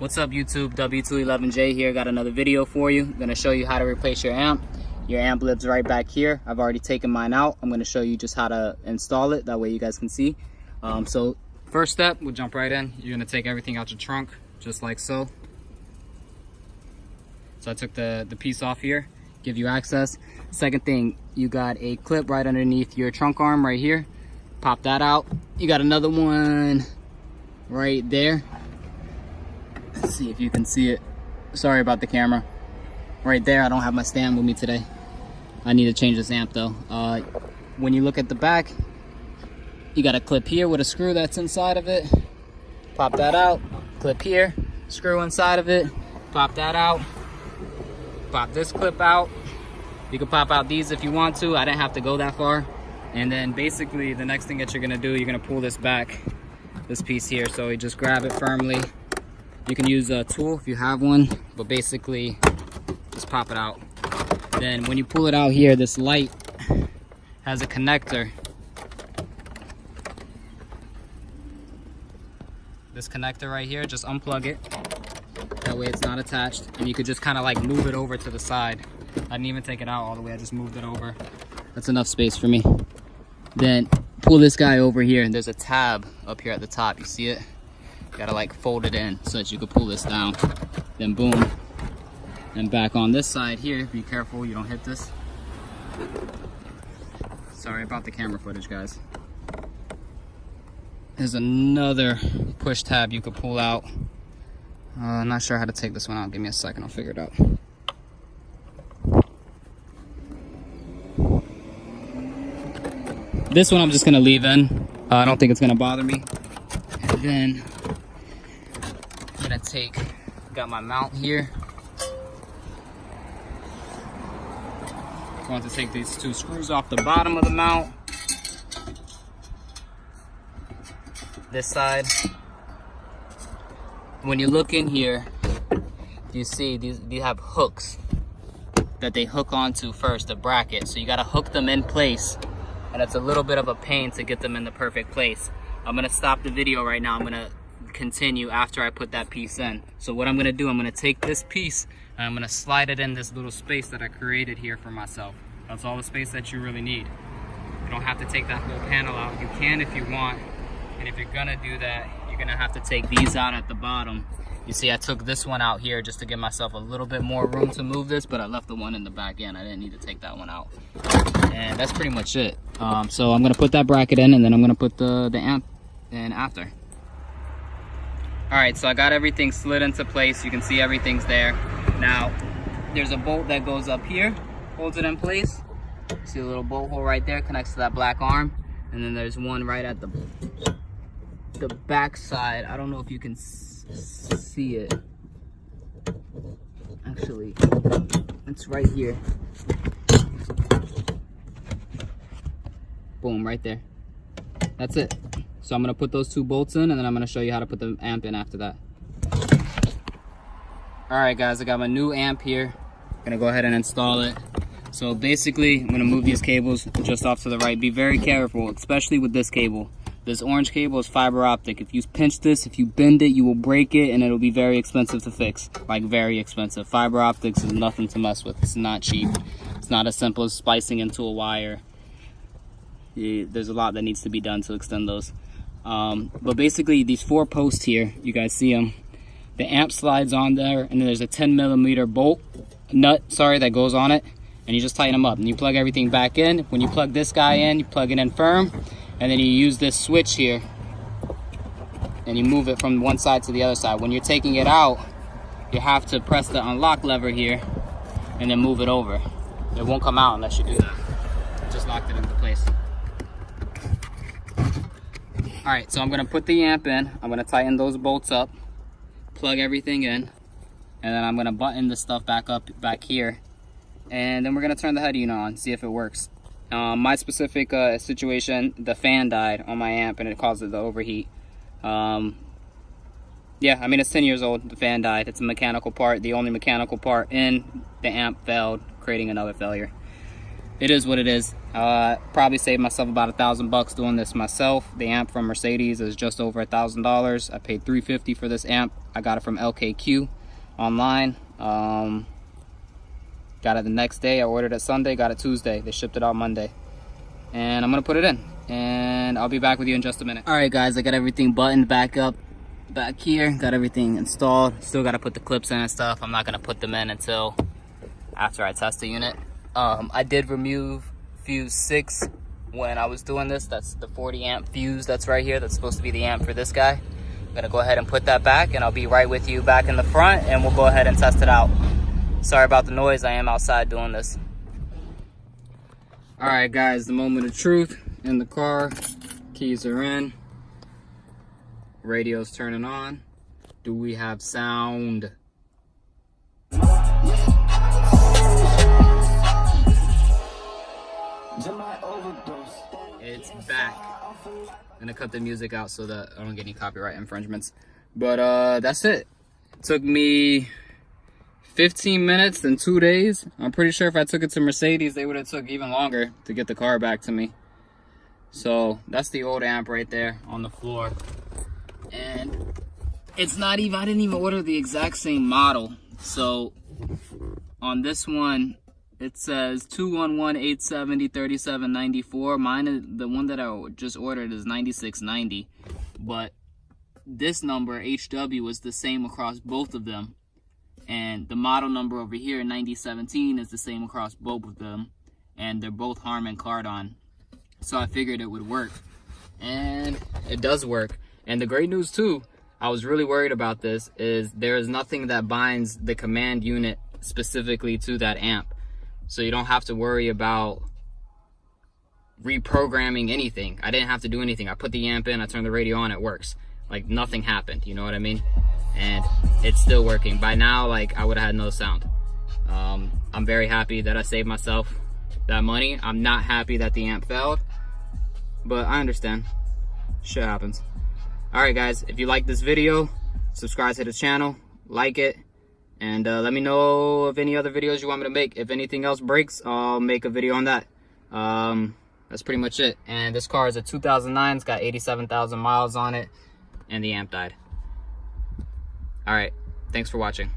What's up YouTube, W211J here. Got another video for you. I'm going to show you how to replace your amp. Your amp lives right back here. I've already taken mine out. I'm going to show you just how to install it. That way you guys can see. So first step, we'll jump right in. You're going to take everything out your trunk, just like so. So I took the piece off here, give you access. Second thing, you got a clip right underneath your trunk arm right here. Pop that out. You got another one right there. Let's see if you can see it. Sorry about the camera. Right there, I don't have my stand with me today. I need to change this amp though. When you look at the back, you got a clip here with a screw that's inside of it. Pop that out. Clip here, screw inside of it. Pop that out. Pop this clip out. You can pop out these if you want to. I didn't have to go that far. And then basically the next thing that you're gonna do, you're gonna pull this back, this piece here. So you just grab it firmly. You can use a tool if you have one, but basically just pop it out. Then when you pull it out here, this light has a connector. This connector right here, just unplug it. That way it's not attached. And you could just kind of like move it over to the side. I didn't even take it out all the way, I just moved it over. That's enough space for me. Then pull this guy over here, and there's a tab up here at the top. You see it? You gotta like fold it in so that you can pull this down. Then boom. And back on this side here, be careful you don't hit this. Sorry about the camera footage, guys. There's another push tab you could pull out. I'm not sure how to take this one out. Give me a second, I'll figure it out. This one I'm just gonna leave in. I don't think it's gonna bother me. And then I'm gonna got my mount here. Going to take these two screws off the bottom of the mount. This side. When you look in here, you see these have hooks that they hook onto first, the bracket. So you gotta hook them in place. And it's a little bit of a pain to get them in the perfect place. I'm gonna stop the video right now. I'm gonna continue after I put that piece in. So what I'm gonna do, I'm gonna take this piece and I'm gonna slide it in this little space that I created here for myself. That's all the space that you really need. You don't have to take that whole panel out. You can if you want. And if you're gonna do that, you're gonna have to take these out at the bottom. You see, I took this one out here just to give myself a little bit more room to move this, but I left the one in the back end. I didn't need to take that one out. And that's pretty much it. So I'm gonna put that bracket in, and then I'm gonna put the amp in after. All right, so I got everything slid into place. You can see everything's there. Now, there's a bolt that goes up here, holds it in place. See a little bolt hole right there, connects to that black arm. And then there's one right at the back side. I don't know if you can see it. Actually, it's right here. Boom, right there. That's it. So I'm gonna put those two bolts in, and then I'm gonna show you how to put the amp in after that. All right, guys, I got my new amp here. I'm gonna go ahead and install it. So basically, I'm gonna move these cables just off to the right. Be very careful, especially with this cable. This orange cable is fiber optic. If you pinch this, if you bend it, you will break it, and it'll be very expensive to fix. Like, very expensive. Fiber optics is nothing to mess with. It's not cheap. It's not as simple as splicing into a wire. There's a lot that needs to be done to extend those. But basically, these 4 posts here, you guys see them. The amp slides on there, and then there's a 10mm bolt nut, that goes on it. And you just tighten them up, and you plug everything back in. When you plug this guy in, you plug it in firm, and then you use this switch here, and you move it from one side to the other side. When you're taking it out, you have to press the unlock lever here, and then move it over. It won't come out unless you do that. Just locked it into place. All right, so I'm gonna put the amp in. I'm gonna tighten those bolts up, plug everything in, and then I'm gonna button the stuff back up back here. And then we're gonna turn the head unit on, see if it works. My specific situation, the fan died on my amp and it caused it to overheat. Yeah, I mean, it's 10 years old, the fan died. It's a mechanical part. The only mechanical part in the amp failed, creating another failure. it is what it is. Probably saved myself about $1,000 doing this myself. The amp from Mercedes is just over $1,000. I paid $350 for this amp. I got it from LKQ online. Got it the next day. I ordered it Sunday, got it Tuesday. They shipped it out Monday. And I'm gonna put it in, and I'll be back with you in just a minute. All right, guys, I got everything buttoned back up back here. Got everything installed. Still gotta put the clips in and stuff. I'm not gonna put them in until after I test the unit. I did remove fuse 6 when I was doing this. That's the 40 amp fuse that's right here. That's supposed to be the amp for this guy. I'm gonna go ahead and put that back, and I'll be right with you back in the front, and we'll go ahead and test it out. Sorry about the noise. I am outside doing this. All right, guys, the moment of truth in the car. Keys are in. Radio's turning on. Do we have sound? It's back. I'm gonna cut the music out so that I don't get any copyright infringements. But that's it. It took me 15 minutes and 2 days. I'm pretty sure if I took it to Mercedes, they would have took even longer to get the car back to me. So that's the old amp right there on the floor. And it's not even, I didn't even order the exact same model. So on this one, it says 211-870 3794. Mine is, the one that I just ordered is 9690. But this number, HW, is the same across both of them. And the model number over here, 9017, is the same across both of them. And they're both Harman Kardon. So I figured it would work. And it does work. And the great news too, I was really worried about this, is there is nothing that binds the command unit specifically to that amp. So you don't have to worry about reprogramming anything. I didn't have to do anything. I put the amp in, I turned the radio on, it works. Like nothing happened, you know what I mean? And it's still working. By now, like, I would have had no sound. I'm very happy that I saved myself that money. I'm not happy that the amp failed, but I understand. Shit happens. All right, guys, if you like this video, subscribe to the channel, like it, and let me know of any other videos you want me to make. If anything else breaks, I'll make a video on that. That's pretty much it. And this car is a 2009. It's got 87,000 miles on it, and the amp died. All right, thanks for watching.